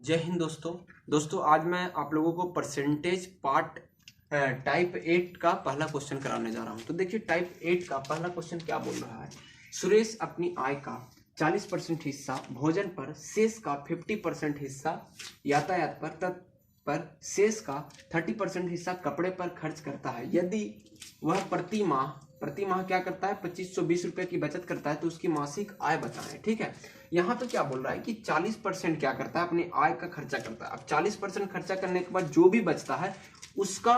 जय हिंद दोस्तों आज मैं आप लोगों को परसेंटेज पार्ट टाइप 8 का पहला क्वेश्चन कराने जा रहा हूं। तो देखिए टाइप 8 का पहला क्वेश्चन क्या बोल रहा है। सुरेश अपनी आय का 40% हिस्सा भोजन पर, शेष का 50% हिस्सा यातायात पर शेष का 30% हिस्सा कपड़े पर खर्च करता है। यदि वह प्रति माह क्या करता है, 2520 रुपए की बचत करता है तो उसकी मासिक आय बताएं। ठीक है, यहाँ पे क्या बोल रहा है कि 40% क्या करता है, अपनी आय का खर्चा करता है। अब 40% खर्चा करने के बाद जो भी बचता है उसका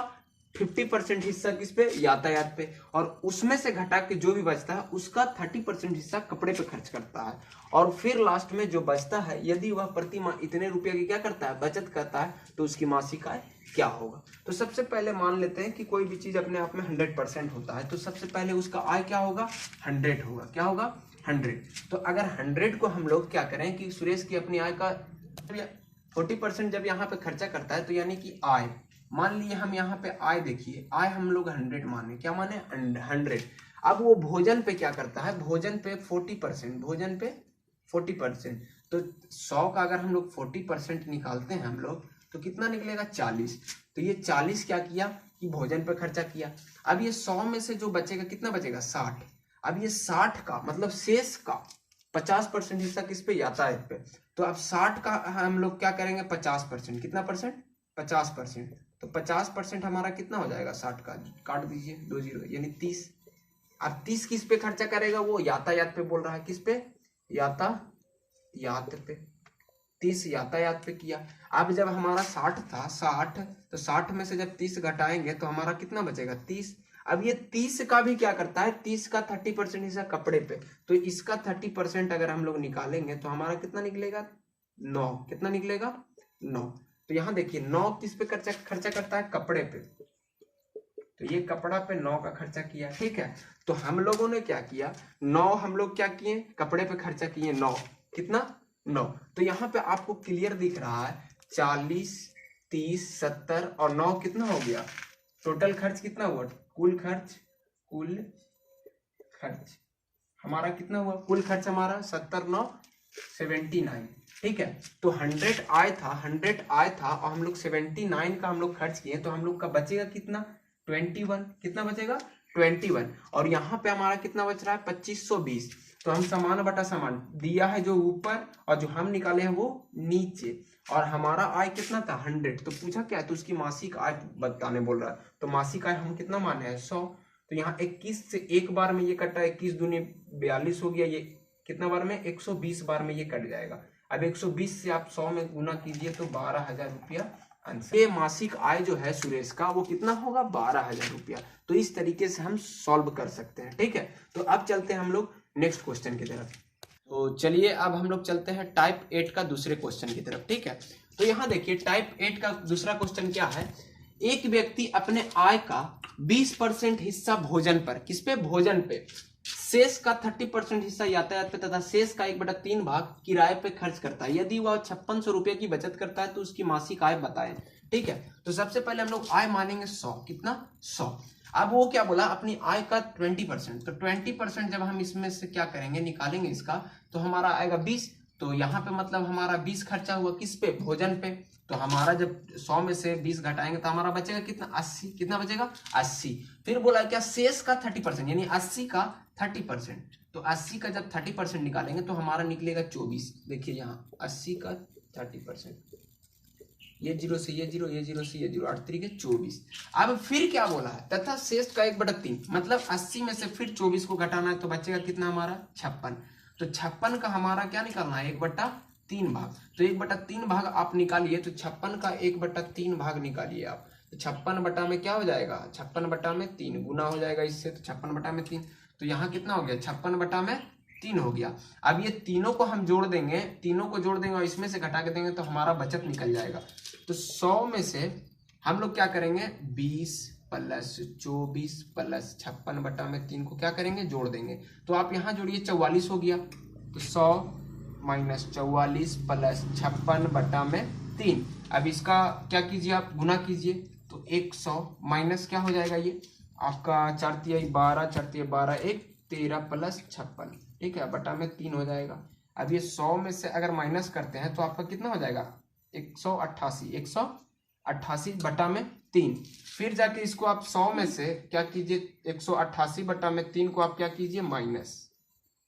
50% हिस्सा किस पे, यातायात पे, और उसमें से घटा के जो भी बचता है उसका 30% हिस्सा कपड़े पे खर्च करता है। और फिर लास्ट में जो बचता है, यदि वह प्रति माह इतने रुपए की क्या करता है, बचत करता है, तो उसकी मासिक आय क्या होगा। तो सबसे पहले मान लेते हैं कि कोई भी चीज अपने आप में 100% होता है, तो सबसे पहले उसका आय क्या होगा, 100 होगा। क्या होगा, 100। तो अगर 100 को हम लोग क्या करें कि सुरेश की अपनी आय का 40% जब यहाँ पे खर्चा करता है, तो यानी कि आय, मान लिए हम यहाँ पे आय, देखिए आय हम लोग 100 माने, क्या माने, 100। अब वो भोजन पे क्या करता है, भोजन पे 40%, भोजन पे 40%, तो 100 का अगर हम लोग 40% निकालते हैं हम लोग, तो कितना निकलेगा, 40। तो ये 40 क्या किया कि भोजन पे खर्चा किया। अब ये 100 में से जो बचेगा, कितना बचेगा, 60। अब ये 60 का मतलब शेष का 50% हिस्सा किस पे, यातायात पे। तो अब 60 का हम लोग क्या करेंगे, 50%, कितना परसेंट, 50%। तो 50% हमारा कितना हो जाएगा, 60 का काट दीजिए 2 जीरो, यानी 30। अब 30 किस पे खर्चा करेगा, वो यातायात पे बोल रहा है, किस पे, यातायात पे। 30 यातायात पे किया। अब जब हमारा 60 था, 60, तो 60 में से जब 30 घटाएंगे तो हमारा कितना बचेगा, 30। अब ये 30 का भी क्या करता है, 30 का 30% हिस्सा कपड़े पे, तो इसका 30% अगर हम लोग निकालेंगे तो हमारा कितना निकलेगा, 9। कितना निकलेगा, 9। तो यहाँ देखिए 9 किस पे खर्चा खर्चा करता है, कपड़े पे। तो ये कपड़ा पे 9 का खर्चा किया। ठीक है, तो हम लोगों ने क्या किया, 9 हम लोग क्या किए, कपड़े पे खर्चा किए 9। कितना, 9। तो यहाँ पे आपको क्लियर दिख रहा है 40, 30, 70 और 9 कितना हो गया, टोटल खर्च कितना हुआ, कुल खर्च हमारा कितना हुआ, कुल खर्च हमारा 70, 9, 79। ठीक है, तो 100 आय था, 100 आय था और हम लोग 79 का हम लोग खर्च किए, तो हम लोग का बचेगा कितना, 21। कितना बचेगा, 21। और यहाँ पे हमारा कितना बच रहा है, 2520। तो हम समान बटा समान दिया है जो ऊपर, और जो हम निकाले हैं वो नीचे, और हमारा आय कितना था, 100। तो पूछा क्या है, तो उसकी मासिक आय बताने बोल रहा है। तो मासिक आय हम कितना माने हैं, 100। तो यहाँ 21 से एक बार में ये कटा, 21 दूनी 42 हो गया, ये कितना बार में, 120 बार में ये कट जाएगा। अब 120 से आप 100 में गुना कीजिए तो 12,000 रुपया आंसर। ये मासिक आय जो है सुरेश का वो कितना होगा, 12,000 रुपया। तो इस तरीके से हम सॉल्व कर सकते हैं। ठीक है, तो अब चलते हैं हम लोग नेक्स्ट क्वेश्चन की तरफ। तो चलिए अब हम लोग चलते हैं टाइप 8 का दूसरे क्वेश्चन की तरफ। ठीक है, तो यहाँ देखिए टाइप 8 का दूसरा क्वेश्चन क्या है। एक व्यक्ति अपने आय का 20% हिस्सा भोजन पर, किस पे, भोजन पे, शेष का 30% हिस्सा यातायात पे तथा शेष का 1/3 भाग किराए पे खर्च करता है। यदि वह 5600 रुपए की बचत करता है तो उसकी मासिक आय बताएं। ठीक है, तो सबसे पहले हम लोग आय मानेंगे 100। कितना, 100। अब वो क्या बोला, अपनी आय का 20%, तो 20% जब हम इसमें से क्या करेंगे, निकालेंगे इसका, तो हमारा आएगा 20। तो यहाँ पे मतलब हमारा 20 खर्चा हुआ किस पे, भोजन पे। तो हमारा जब 100 में से 20 घटाएंगे तो हमारा बचेगा कितना, 80। कितना बचेगा, 80। फिर बोला क्या, शेष का 30%, यानी 80 का 30%। तो 80 का जब 30% निकालेंगे तो हमारा निकलेगा 24। देखिए यहाँ 80 का 30%, ये जीरो से ये जीरो, ये जीरो से ये जीरो, 8 तरीके 24। अब फिर क्या बोला है, तथा शेष का 1/3, मतलब 80 में से फिर 24 को घटाना है तो बचेगा कितना हमारा, 56। तो 56 का हमारा क्या निकालना है, 1/3 भाग। तो 1/3 भाग आप निकालिए, तो 56 का 1/3 भाग निकालिए आप, तो 56 बटा में क्या हो जाएगा, 56 बटा में 3 गुना हो जाएगा इससे, तो 56 बटा में 3। तो यहाँ कितना हो गया, 56 बटा में 3 हो गया। अब ये तीनों को हम जोड़ देंगे, तीनों को जोड़ देंगे और इसमें से घटा के देंगे तो हमारा बचत निकल जाएगा। तो 100 में से हम लोग क्या करेंगे, 20 प्लस 24 प्लस 56 बटा में 3 को क्या करेंगे, जोड़ देंगे। तो आप यहाँ जोड़िए, 44 हो गया। तो 100 माइनस 44 प्लस 56 बटा में 3। अब इसका क्या कीजिए, आप गुना कीजिए, तो 100 माइनस क्या हो जाएगा, ये आपका 4 तिहाई 12, 4 तिहाई 12, 1 13 प्लस 56। ठीक है, बटा में 3 हो जाएगा। अब ये 100 में से अगर माइनस करते हैं तो आपका कितना हो जाएगा, 188 फिर जाके इसको आप 100 में से क्या कीजिए, 188/3 को आप क्या कीजिए माइनस।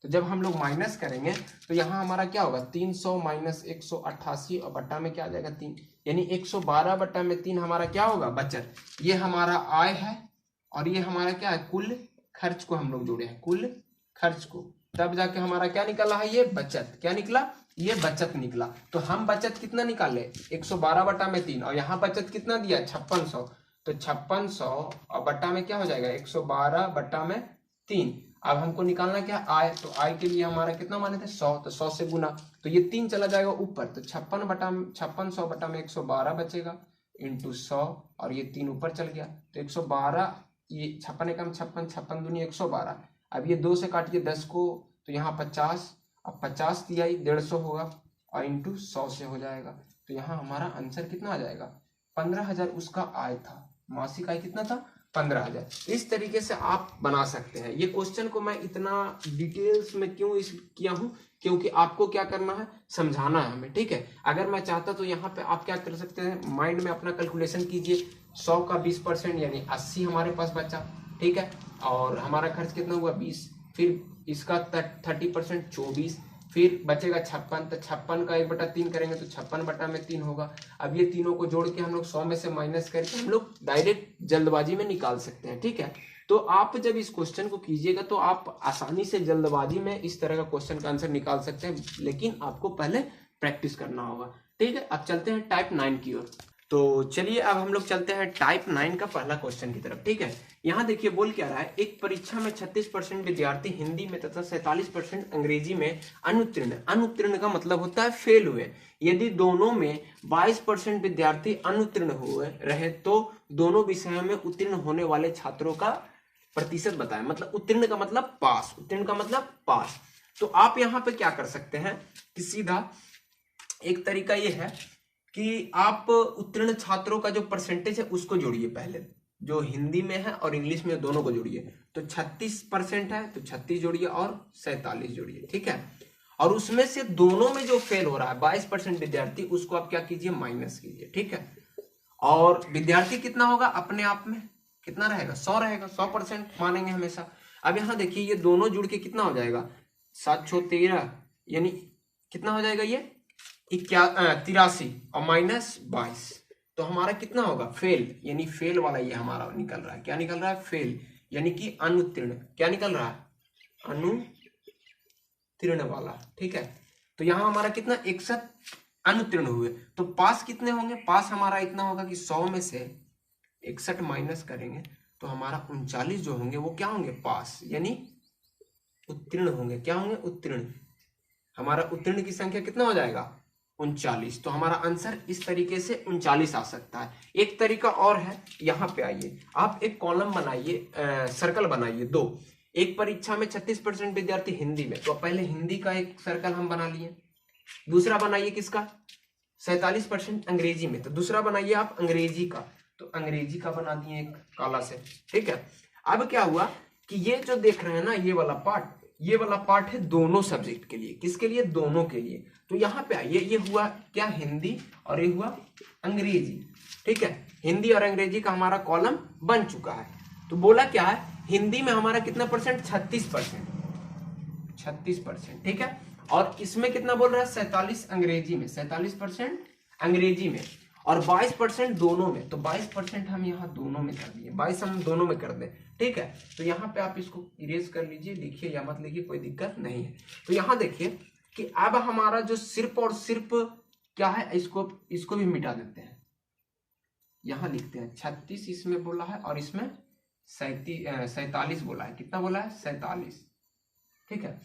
तो जब हम लोग माइनस करेंगे तो यहाँ हमारा क्या होगा, 300 माइनस 188 और बट्टा में क्या आ जाएगा 3, यानी 112/3 हमारा क्या होगा बचत। ये हमारा आय है और ये हमारा क्या है कुल खर्च को हम लोग जोड़े हैं, कुल खर्च को, तब जाके हमारा क्या निकला है, ये बचत। क्या निकला, ये बचत निकला। तो हम बचत कितना निकाले 112/3 और यहाँ बचत कितना दिया 5600, तो 5600 और बट्टा में क्या हो जाएगा 112/3। अब हमको निकालना क्या आय, तो आय के लिए हमारा कितना माने थे 100, तो 100 से गुना, तो ये 3 चला जाएगा ऊपर, तो 5600/112 बचेगा इंटू 100 और ये 3 ऊपर चल गया, तो 112, ये 56 एकम 56, 56 दूनी 112। अब ये 2 से काटिए 10 को, तो यहाँ 50, अब 50 दिया 150 होगा और इंटू 100 से हो जाएगा। तो यहाँ हमारा आंसर कितना आ जाएगा 15,000 उसका आय था, मासिक आय कितना था 15,000। इस तरीके से आप बना सकते हैं। ये क्वेश्चन को मैं इतना डिटेल्स में क्यों किया हूँ, क्योंकि आपको क्या करना है, समझाना है हमें, ठीक है। अगर मैं चाहता तो यहाँ पे आप क्या कर सकते हैं, माइंड में अपना कैलकुलेशन कीजिए, 100 का 20% यानी 80 हमारे पास बचा, ठीक है, और हमारा खर्च कितना हुआ 20, फिर इसका 30% 24, फिर बचेगा 56, तो 56 का 1/3 करेंगे तो 56/3 होगा। अब ये तीनों को जोड़ के हम लोग 100 में से माइनस करके हम लोग डायरेक्ट जल्दबाजी में निकाल सकते हैं, ठीक है। तो आप जब इस क्वेश्चन को कीजिएगा तो आप आसानी से जल्दबाजी में इस तरह का क्वेश्चन का आंसर निकाल सकते हैं, लेकिन आपको पहले प्रैक्टिस करना होगा, ठीक है। अब चलते हैं टाइप 9 की ओर। तो चलिए अब हम लोग चलते हैं टाइप 9 का पहला क्वेश्चन की तरफ, ठीक है। यहाँ देखिए बोल क्या रहा है, एक परीक्षा में 36% विद्यार्थी हिंदी में तथा 47% अंग्रेजी में अनुत्तीर्ण का मतलब होता है फेल हुए। यदि दोनों में 22% विद्यार्थी अनुत्तीर्ण हुए रहे तो दोनों विषयों में उत्तीर्ण होने वाले छात्रों का प्रतिशत बताएं। मतलब उत्तीर्ण का मतलब पास, उत्तीर्ण का मतलब पास। तो आप यहाँ पे क्या कर सकते हैं कि सीधा एक तरीका ये है कि आप उत्तीर्ण छात्रों का जो परसेंटेज है उसको जोड़िए, पहले जो हिंदी में है और इंग्लिश में दोनों को जोड़िए। तो 36% है तो 36 जोड़िए और 47 जोड़िए, ठीक है। और उसमें से दोनों में जो फेल हो रहा है 22% विद्यार्थी, उसको आप क्या कीजिए माइनस कीजिए, ठीक है। और विद्यार्थी कितना होगा अपने आप में कितना रहेगा 100 रहेगा, 100% मानेंगे हमेशा। अब यहाँ देखिए ये दोनों जुड़ के कितना हो जाएगा 7 6 13, यानी कितना हो जाएगा ये 83 और माइनस 22, तो हमारा कितना होगा फेल, यानी फेल वाला ये हमारा निकल रहा है। क्या निकल रहा है फेल, यानी कि अनुत्तीर्ण। क्या निकल रहा है अनुत्तीर्ण वाला, ठीक है। तो यहाँ हमारा कितना 61 अनुत्तीर्ण हुए, तो पास कितने होंगे, पास हमारा इतना होगा कि 100 में से 61 माइनस करेंगे तो हमारा 39 जो होंगे वो क्या होंगे पास, यानी उत्तीर्ण होंगे। क्या होंगे उत्तीर्ण। हमारा उत्तीर्ण की संख्या कितना हो जाएगा 39, तो हमारा आंसर इस तरीके से 39 आ सकता है। एक तरीका और है, यहाँ पे आइए आप एक कॉलम बनाइए, सर्कल बनाइए दो। एक परीक्षा में 36% विद्यार्थी हिंदी में, तो पहले हिंदी का एक सर्कल हम बना लिए। दूसरा बनाइए किसका 47% अंग्रेजी में, तो दूसरा बनाइए आप अंग्रेजी का, तो अंग्रेजी का बना दिए एक काला से, ठीक है। अब क्या हुआ कि ये जो देख रहे हैं ना ये वाला पार्ट, ये वाला पार्ट है दोनों सब्जेक्ट के लिए। किसके लिए, दोनों के लिए। तो यहाँ पे आइए, ये हुआ क्या हिंदी और ये हुआ अंग्रेजी, ठीक है। हिंदी और अंग्रेजी का हमारा कॉलम बन चुका है। तो बोला क्या है, हिंदी में हमारा कितना परसेंट 36%, 36%, ठीक है। और इसमें कितना बोल रहा है 47 अंग्रेजी में, 47% अंग्रेजी में और 22% दोनों में। तो 22% हम यहाँ दोनों में कर दिए, 22 हम दोनों में कर दें, ठीक है। तो यहाँ पे आप इसको इरेज कर लीजिए, लिखिए या मत लिखिए कोई दिक्कत नहीं है। तो यहाँ देखिए कि अब हमारा जो सिर्फ और सिर्फ क्या है, इसको भी मिटा देते हैं। यहाँ लिखते हैं 36 इसमें बोला है और इसमें 47 बोला है। कितना बोला है 47, ठीक है।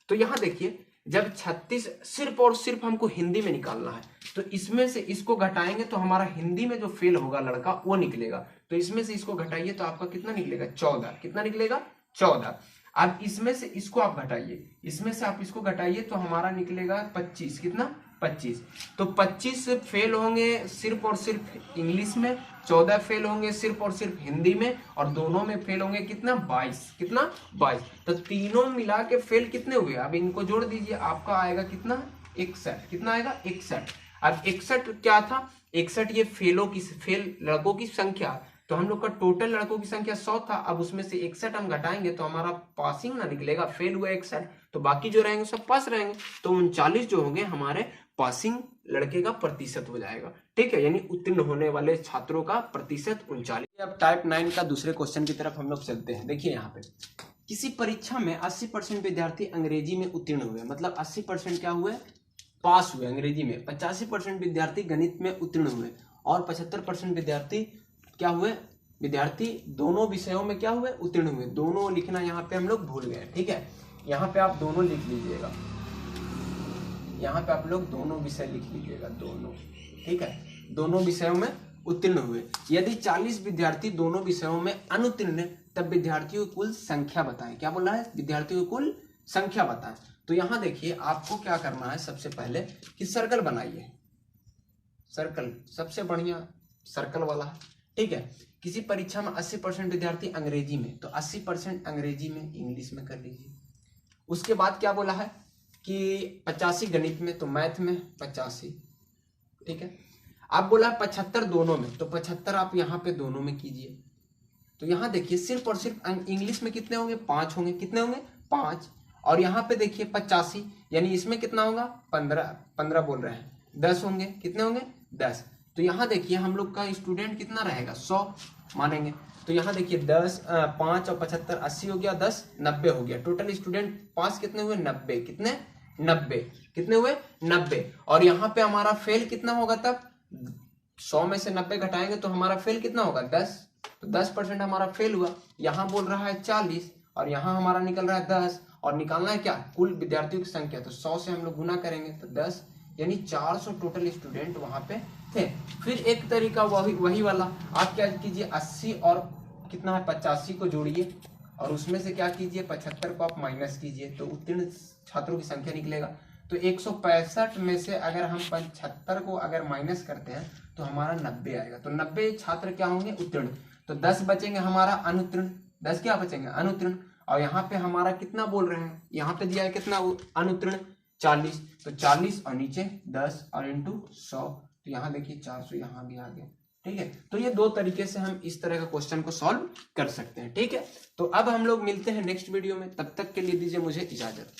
तो यहाँ देखिए जब 36 सिर्फ और सिर्फ हमको हिंदी में निकालना है, तो इसमें से इसको घटाएंगे तो हमारा हिंदी में जो फेल होगा लड़का वो निकलेगा। तो इसमें से इसको घटाइए तो आपका कितना निकलेगा 14। कितना निकलेगा 14। अब इसमें से इसको आप घटाइए, इसमें से आप इसको घटाइए तो हमारा निकलेगा 25। कितना 25। तो 25 फेल होंगे सिर्फ और सिर्फ इंग्लिश में, 14 फेल होंगे सिर्फ और सिर्फ हिंदी में और दोनों में फेल होंगे कितना 22। कितना 22। तो तीनों मिला के फेल कितने हुए, अब इनको जोड़ दीजिए, आपका आएगा कितना 61। कितना आएगा 61। अब 61 क्या था, 61 ये फेल लड़कों की संख्या, तो हम लोग का टोटल लड़कों की संख्या 100 था। अब उसमें से 61 हम घटाएंगे तो हमारा पासिंग ना निकलेगा, फेल हुआ 61, तो बाकी जो रहेंगे सब पास रहेंगे, तो 39 जो होंगे हमारे पासिंग लड़के का प्रतिशत हो जाएगा। ठीक है, यानी उत्तीर्ण होने वाले छात्रों का प्रतिशत 39। अब टाइप 9 का दूसरे क्वेश्चन की तरफ हम लोग चलते हैं। देखिए यहाँ पे, किसी परीक्षा में 80% विद्यार्थी अंग्रेजी में उत्तीर्ण हुए, मतलब 80% क्या हुए, पास हुए अंग्रेजी में। 85% विद्यार्थी गणित में उत्तीर्ण हुए और 75% विद्यार्थी क्या हुए, विद्यार्थी दोनों विषयों में क्या हुए, उत्तीर्ण हुए। दोनों लिखना यहाँ पे हम लोग भूल गए। ठीक है, यहाँ पे आप दोनों लिख लीजिएगा, यहाँ पे आप लोग दोनों विषय लिख लीजिएगा, दोनों। ठीक है, दोनों विषयों में उत्तीर्ण हुए। यदि 40 विद्यार्थी दोनों विषयों में अनुत्तीर्ण है, तब विद्यार्थियों की कुल संख्या बताएं। क्या बोला है, विद्यार्थियों की कुल संख्या बताएं। तो यहाँ देखिए आपको क्या करना है, सबसे पहले कि सर्कल बनाइए, सर्कल सबसे बढ़िया सर्कल वाला है। ठीक है, किसी परीक्षा में 80% विद्यार्थी अंग्रेजी में, तो 80% अंग्रेजी में, इंग्लिश में कर लीजिए। उसके बाद क्या बोला है कि 85 गणित में, तो मैथ में 85। ठीक है, आप बोला 75 दोनों में, तो 75 आप यहाँ पे दोनों में कीजिए। तो यहाँ देखिए सिर्फ और सिर्फ इंग्लिश में कितने होंगे, 5 होंगे। कितने होंगे, 5। और यहाँ पे देखिए 85, यानी इसमें कितना होगा, 15 बोल रहे हैं, 10 होंगे। कितने होंगे, 10। तो यहाँ देखिए हम लोग का स्टूडेंट कितना रहेगा, 100 मानेंगे। तो यहाँ देखिए 10, 5 और 75, 80 हो गया, 10 90 हो गया। टोटल स्टूडेंट पास कितने हुए, 90। कितने, 90। कितने हुए, 90। और यहाँ पे हमारा फेल कितना होगा, तब 100 में से 90 घटाएंगे तो हमारा फेल कितना होगा, 10। तो 10% हमारा फेल हुआ। यहाँ बोल रहा है 40 और यहाँ हमारा निकल रहा है 10, और निकालना है क्या, कुल विद्यार्थियों की संख्या। तो 100 से हम लोग गुना करेंगे तो 10, यानी 400 टोटल स्टूडेंट वहां पे थे। फिर एक तरीका वही वाला, आप क्या कीजिए, 80 और कितना है 85 को जोड़िए, और उसमें से क्या कीजिए, 75 को आप माइनस कीजिए, तो उत्तीर्ण छात्रों की संख्या निकलेगा। तो 165 में से अगर हम 75 को अगर माइनस करते हैं तो हमारा 90 आएगा। तो 90 छात्र क्या होंगे, उत्तीर्ण। तो 10 बचेंगे हमारा अनुत्तीर्ण, 10 क्या बचेंगे, अनुत्तीर्ण। और यहाँ पे हमारा कितना बोल रहे हैं, यहाँ पे दिया है कितना अनुत्तीर्ण, 40। तो 40 और नीचे 10 और इंटू 100, तो यहाँ देखिए 400 यहाँ भी आ गया। ठीक है, तो ये दो तरीके से हम इस तरह का क्वेश्चन को सॉल्व कर सकते हैं। ठीक है, तो अब हम लोग मिलते हैं नेक्स्ट वीडियो में, तब तक के लिए दीजिए मुझे इजाजत।